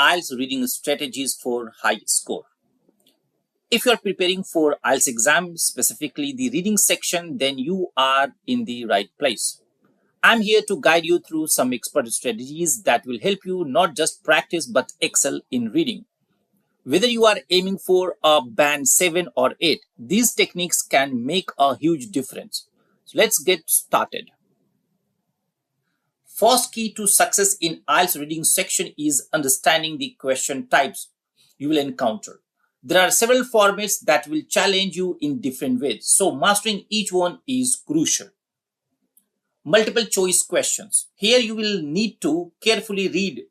IELTS reading strategies for high score. If you are preparing for IELTS exam, specifically the reading section, then you are in the right place. I'm here to guide you through some expert strategies that will help you not just practice but excel in reading. Whether you are aiming for a band 7 or 8, these techniques can make a huge difference. So let's get started. First key to success in IELTS reading section is understanding the question types you will encounter. There are several formats that will challenge you in different ways, so mastering each one is crucial. Multiple choice questions. Here you will need to carefully read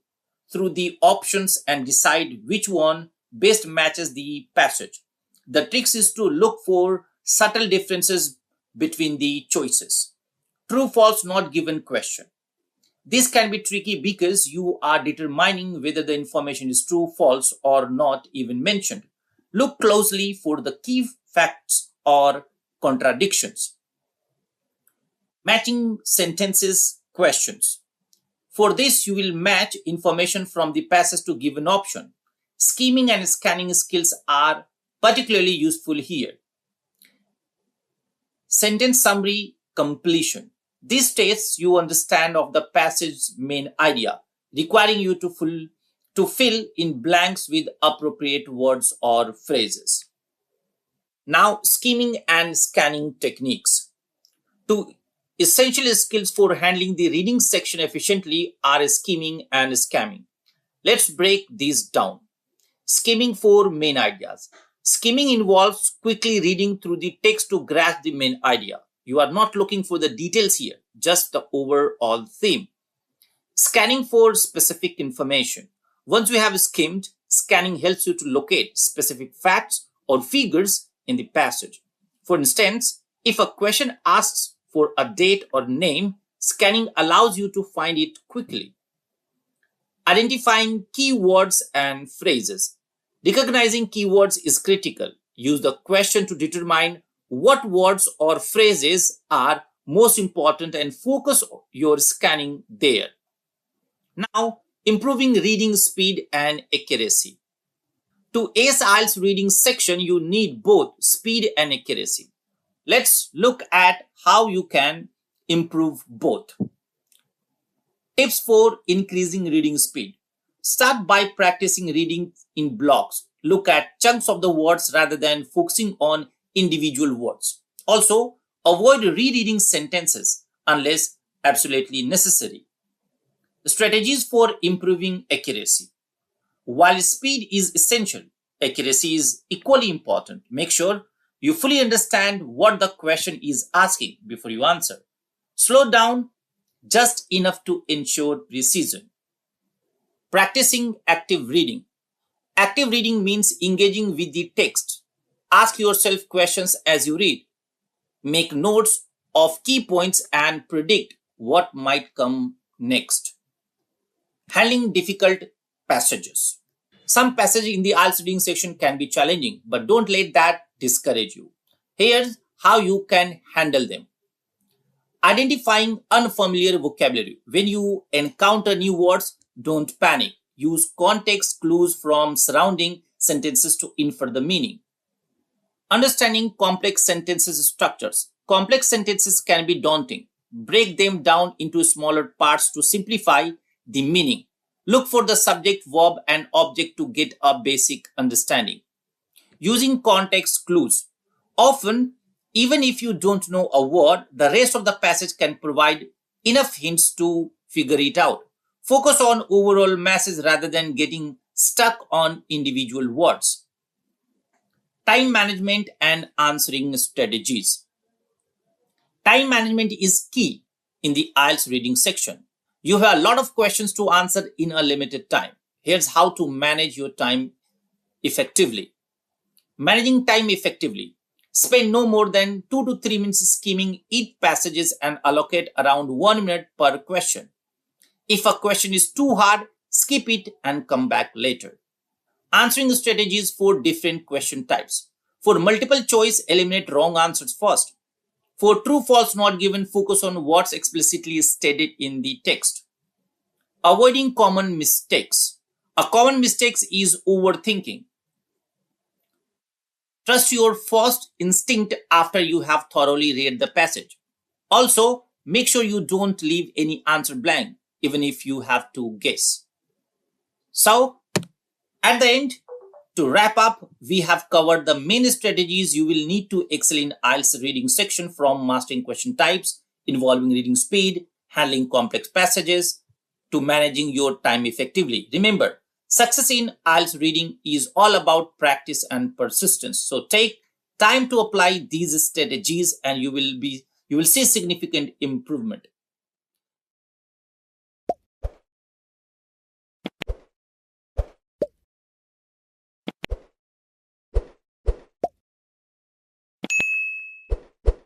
through the options and decide which one best matches the passage. The trick is to look for subtle differences between the choices. True, false, not given question. This can be tricky because you are determining whether the information is true, false, or not even mentioned. Look closely for the key facts or contradictions. Matching sentences questions. For this, you will match information from the passage to given option. Skimming and scanning skills are particularly useful here. Sentence summary completion. This states you understand of the passage's main idea, requiring you to fill in blanks with appropriate words or phrases. Now, skimming and scanning techniques. Two essential skills for handling the reading section efficiently are skimming and scamming. Let's break these down. Skimming for main ideas. Skimming involves quickly reading through the text to grasp the main idea. You are not looking for the details here, just the overall theme. Scanning for specific information. Once you have skimmed, scanning helps you to locate specific facts or figures in the passage. For instance, if a question asks for a date or name, scanning allows you to find it quickly. Identifying keywords and phrases. Recognizing keywords is critical. Use the question to determine what words or phrases are most important and focus your scanning there. Now, improving reading speed and accuracy. To ace IELTS reading section, you need both speed and accuracy. Let's look at how you can improve both. Tips for increasing reading speed. Start by practicing reading in blocks. Look at chunks of the words rather than focusing on individual words. Also, avoid rereading sentences unless absolutely necessary. Strategies for improving accuracy. While speed is essential, accuracy is equally important. Make sure you fully understand what the question is asking before you answer. Slow down just enough to ensure precision. Practicing active reading. Active reading means engaging with the text. Ask yourself questions as you read. Make notes of key points and predict what might come next. Handling difficult passages. Some passages in the IELTS reading section can be challenging, but don't let that discourage you. Here's how you can handle them. Identifying unfamiliar vocabulary. When you encounter new words, don't panic. Use context clues from surrounding sentences to infer the meaning. Understanding complex sentences structures. Complex sentences can be daunting. Break them down into smaller parts to simplify the meaning. Look for the subject, verb, and object to get a basic understanding. Using context clues. Often, even if you don't know a word, the rest of the passage can provide enough hints to figure it out. Focus on overall message rather than getting stuck on individual words. Time management and answering strategies. Time management is key in the IELTS reading section. You have a lot of questions to answer in a limited time. Here's how to manage your time effectively. Managing time effectively. Spend no more than 2 to 3 minutes skimming each passages and allocate around 1 minute per question. If a question is too hard, skip it and come back later. Answering strategies for different question types. For multiple choice, eliminate wrong answers first. For true, false, not given, focus on what's explicitly stated in the text. Avoiding common mistakes. A common mistake is overthinking. Trust your first instinct after you have thoroughly read the passage. Also, make sure you don't leave any answer blank, even if you have to guess. So, at the end, to wrap up, we have covered the main strategies you will need to excel in IELTS reading section, from mastering question types involving reading speed, handling complex passages, to managing your time effectively. Remember, success in IELTS reading is all about practice and persistence. So take time to apply these strategies and you will see significant improvement.